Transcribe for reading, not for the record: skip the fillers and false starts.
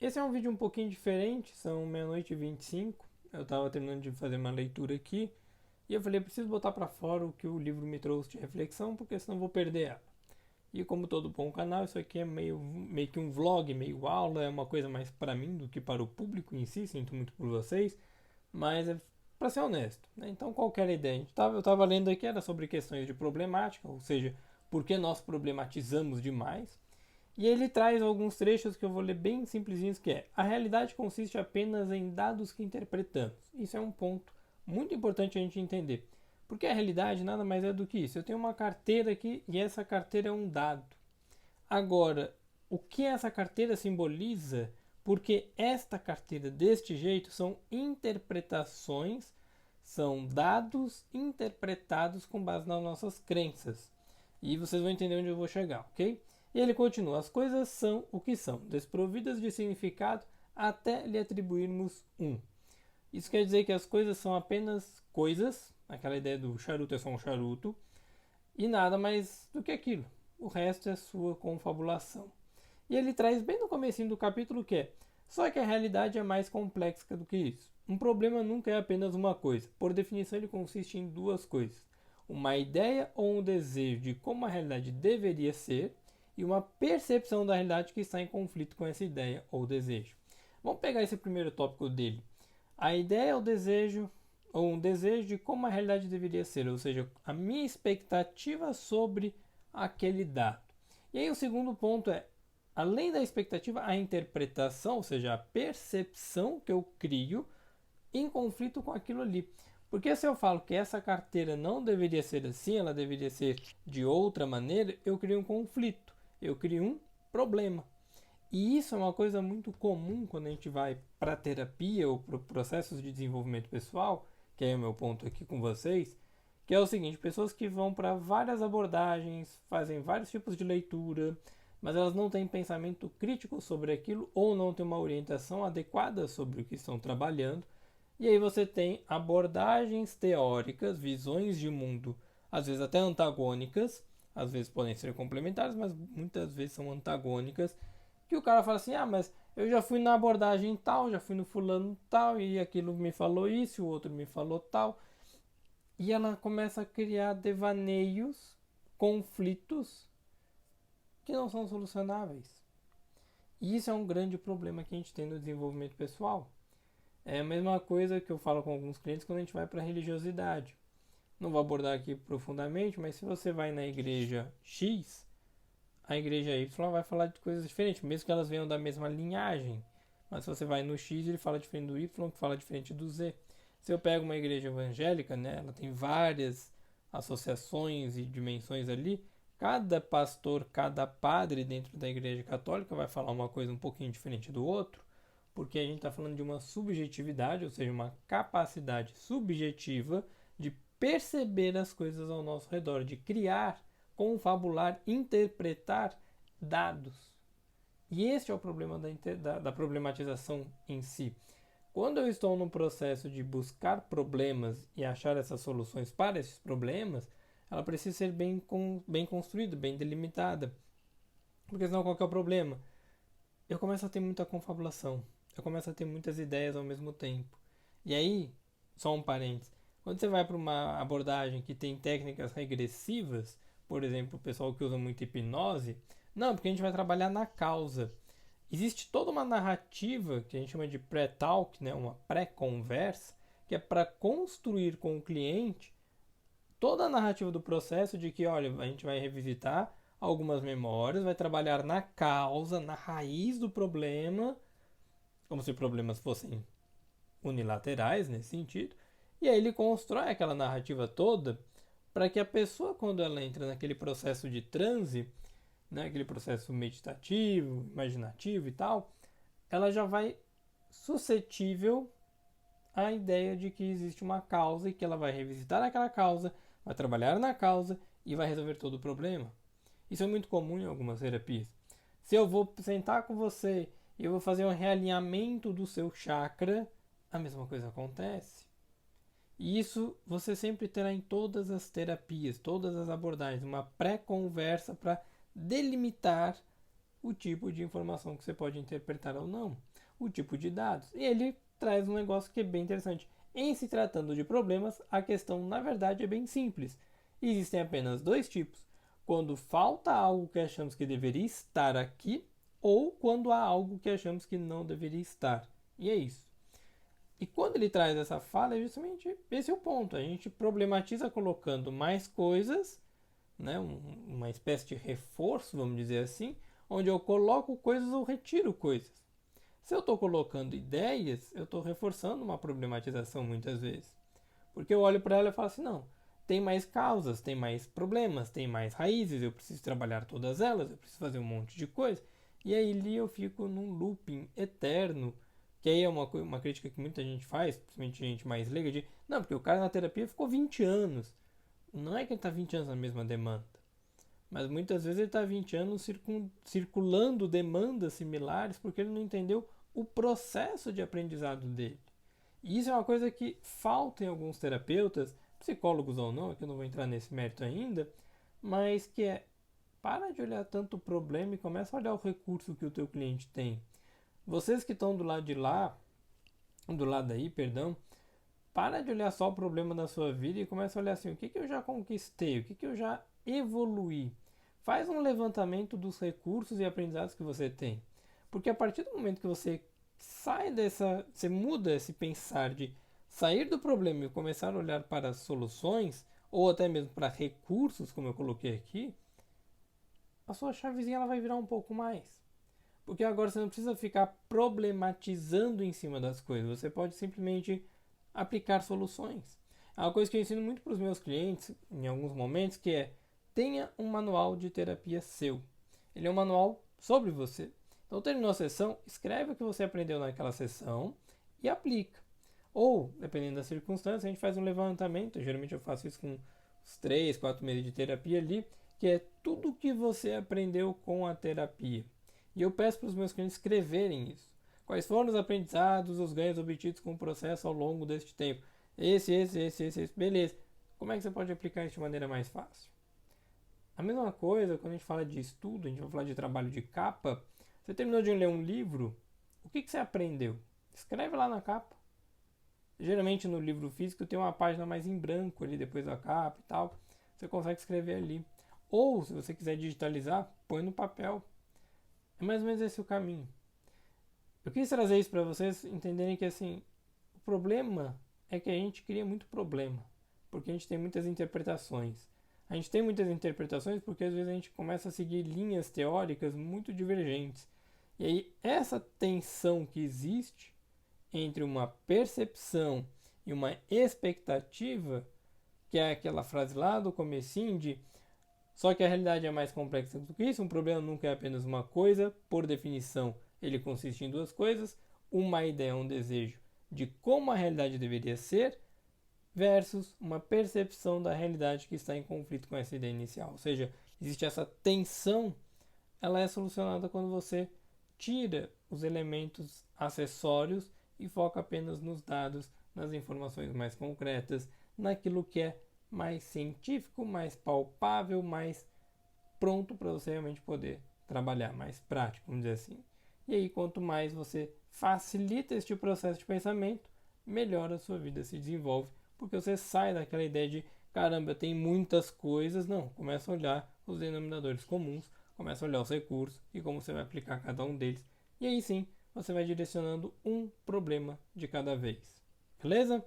Esse é um vídeo um pouquinho diferente, são meia-noite e 25. Eu estava terminando de fazer uma leitura aqui e eu falei, preciso botar para fora o que o livro me trouxe de reflexão, porque senão vou perder ela. E como todo bom canal, isso aqui é meio que um vlog, meio aula, é uma coisa mais para mim do que para o público em si, sinto muito por vocês, mas é para ser honesto, né? Então qualquer ideia, eu estava lendo aqui, era sobre questões de problemática, ou seja, por que nós problematizamos demais. E ele traz alguns trechos que eu vou ler bem simplesinhos, que é: a realidade consiste apenas em dados que interpretamos. Isso é um ponto muito importante a gente entender. Porque a realidade nada mais é do que isso. Eu tenho uma carteira aqui e essa carteira é um dado. Agora, o que essa carteira simboliza? Porque esta carteira deste jeito são interpretações, são dados interpretados com base nas nossas crenças. E vocês vão entender onde eu vou chegar, ok? E ele continua: as coisas são o que são, desprovidas de significado até lhe atribuirmos um. Isso quer dizer que as coisas são apenas coisas, aquela ideia do charuto é só um charuto, e nada mais do que aquilo. O resto é sua confabulação. E ele traz bem no comecinho do capítulo que é: só que a realidade é mais complexa do que isso. Um problema nunca é apenas uma coisa. Por definição, ele consiste em duas coisas: uma ideia ou um desejo de como a realidade deveria ser e uma percepção da realidade que está em conflito com essa ideia ou desejo. Vamos pegar esse primeiro tópico dele. A ideia ou desejo ou um desejo de como a realidade deveria ser, ou seja, a minha expectativa sobre aquele dado. E aí o segundo ponto é, além da expectativa, a interpretação, ou seja, a percepção que eu crio em conflito com aquilo ali. Porque se eu falo que essa carteira não deveria ser assim, ela deveria ser de outra maneira, eu crio um conflito, eu crio um problema. E isso é uma coisa muito comum quando a gente vai para terapia ou para processos de desenvolvimento pessoal, que é o meu ponto aqui com vocês, que é o seguinte: pessoas que vão para várias abordagens, fazem vários tipos de leitura, mas elas não têm pensamento crítico sobre aquilo ou não têm uma orientação adequada sobre o que estão trabalhando. E aí você tem abordagens teóricas, visões de mundo, às vezes até antagônicas, às vezes podem ser complementares, mas muitas vezes são antagônicas, que o cara fala assim: ah, mas eu já fui na abordagem tal, já fui no fulano tal, e aquilo me falou isso, o outro me falou tal. E ela começa a criar devaneios, conflitos que não são solucionáveis. E isso é um grande problema que a gente tem no desenvolvimento pessoal. É a mesma coisa que eu falo com alguns clientes quando a gente vai para a religiosidade. Não vou abordar aqui profundamente, mas se você vai na igreja X, a igreja Y vai falar de coisas diferentes, mesmo que elas venham da mesma linhagem. Mas se você vai no X, ele fala diferente do Y, que fala diferente do Z. Se eu pego uma igreja evangélica, né, ela tem várias associações e dimensões ali. Cada pastor, cada padre dentro da igreja católica vai falar uma coisa um pouquinho diferente do outro, porque a gente está falando de uma subjetividade, ou seja, uma capacidade subjetiva de perceber as coisas ao nosso redor, de criar, confabular, interpretar dados. E este é o problema da problematização em si. Quando eu estou no processo de buscar problemas e achar essas soluções para esses problemas, ela precisa ser bem construída, bem delimitada. Porque senão qual que é o problema? Eu começo a ter muita confabulação. Eu começo a ter muitas ideias ao mesmo tempo. E aí, só um parênteses, quando você vai para uma abordagem que tem técnicas regressivas, por exemplo, o pessoal que usa muito hipnose, não, porque a gente vai trabalhar na causa. Existe toda uma narrativa que a gente chama de pré-talk, né, uma pré-conversa, que é para construir com o cliente toda a narrativa do processo de que, olha, a gente vai revisitar algumas memórias, vai trabalhar na causa, na raiz do problema, como se problemas fossem unilaterais nesse sentido, e aí ele constrói aquela narrativa toda para que a pessoa, quando ela entra naquele processo de transe, né, aquele processo meditativo, imaginativo e tal, ela já vai suscetível à ideia de que existe uma causa e que ela vai revisitar aquela causa, vai trabalhar na causa e vai resolver todo o problema. Isso é muito comum em algumas terapias. Se eu vou sentar com você e eu vou fazer um realinhamento do seu chakra, a mesma coisa acontece. E isso você sempre terá em todas as terapias, todas as abordagens, uma pré-conversa para delimitar o tipo de informação que você pode interpretar ou não, o tipo de dados. E ele traz um negócio que é bem interessante. Em se tratando de problemas, a questão na verdade é bem simples. Existem apenas dois tipos: quando falta algo que achamos que deveria estar aqui, ou quando há algo que achamos que não deveria estar. E é isso. E quando ele traz essa fala, é justamente esse é o ponto. A gente problematiza colocando mais coisas, né? Uma espécie de reforço, vamos dizer assim, onde eu coloco coisas ou retiro coisas. Se eu estou colocando ideias, eu estou reforçando uma problematização muitas vezes. Porque eu olho para ela e falo assim, não, tem mais causas, tem mais problemas, tem mais raízes, eu preciso trabalhar todas elas, eu preciso fazer um monte de coisa. E aí ali eu fico num looping eterno, que aí é uma crítica que muita gente faz, principalmente gente mais leiga, de, não, porque o cara na terapia ficou 20 anos. Não é que ele está 20 anos na mesma demanda, mas muitas vezes ele está 20 anos circulando demandas similares porque ele não entendeu o processo de aprendizado dele. E isso é uma coisa que falta em alguns terapeutas, psicólogos ou não, que eu não vou entrar nesse mérito ainda, mas que é, para de olhar tanto o problema e começa a olhar o recurso que o teu cliente tem. Vocês que estão do lado de lá, do lado aí, perdão, para de olhar só o problema da sua vida e começa a olhar assim, o que eu já conquistei, o que eu já evoluí. Faz um levantamento dos recursos e aprendizados que você tem. Porque a partir do momento que você sai dessa, você muda esse pensar de sair do problema e começar a olhar para soluções, ou até mesmo para recursos, como eu coloquei aqui, a sua chavezinha ela vai virar um pouco mais. Porque agora você não precisa ficar problematizando em cima das coisas, você pode simplesmente aplicar soluções. É uma coisa que eu ensino muito para os meus clientes em alguns momentos, que é tenha um manual de terapia seu. Ele é um manual sobre você. Então, terminou a sessão, escreve o que você aprendeu naquela sessão e aplica. Ou, dependendo das circunstâncias, a gente faz um levantamento. Geralmente eu faço isso com uns 3, 4 meses de terapia ali, que é tudo o que você aprendeu com a terapia. E eu peço para os meus clientes escreverem isso. Quais foram os aprendizados, os ganhos obtidos com o processo ao longo deste tempo? Esse. Beleza. Como é que você pode aplicar isso de maneira mais fácil? A mesma coisa quando a gente fala de estudo, a gente vai falar de trabalho de capa. Você terminou de ler um livro, o que você aprendeu? Escreve lá na capa. Geralmente no livro físico tem uma página mais em branco ali depois da capa e tal. Você consegue escrever ali. Ou, se você quiser digitalizar, põe no papel. É mais ou menos esse o caminho. Eu quis trazer isso para vocês entenderem que assim, o problema é que a gente cria muito problema, porque a gente tem muitas interpretações. A gente tem muitas interpretações porque às vezes a gente começa a seguir linhas teóricas muito divergentes. E aí essa tensão que existe entre uma percepção e uma expectativa, que é aquela frase lá do comecinho de só que a realidade é mais complexa do que isso, um problema nunca é apenas uma coisa, por definição, ele consiste em duas coisas, uma ideia, um desejo de como a realidade deveria ser, versus uma percepção da realidade que está em conflito com essa ideia inicial. Ou seja, existe essa tensão, ela é solucionada quando você tira os elementos acessórios e foca apenas nos dados, nas informações mais concretas, naquilo que é mais científico, mais palpável, mais pronto para você realmente poder trabalhar, mais prático, vamos dizer assim. E aí, quanto mais você facilita este processo de pensamento, melhor a sua vida se desenvolve, porque você sai daquela ideia de caramba, tem muitas coisas, não, começa a olhar os denominadores comuns, começa a olhar os recursos e como você vai aplicar cada um deles. E aí sim, você vai direcionando um problema de cada vez. Beleza?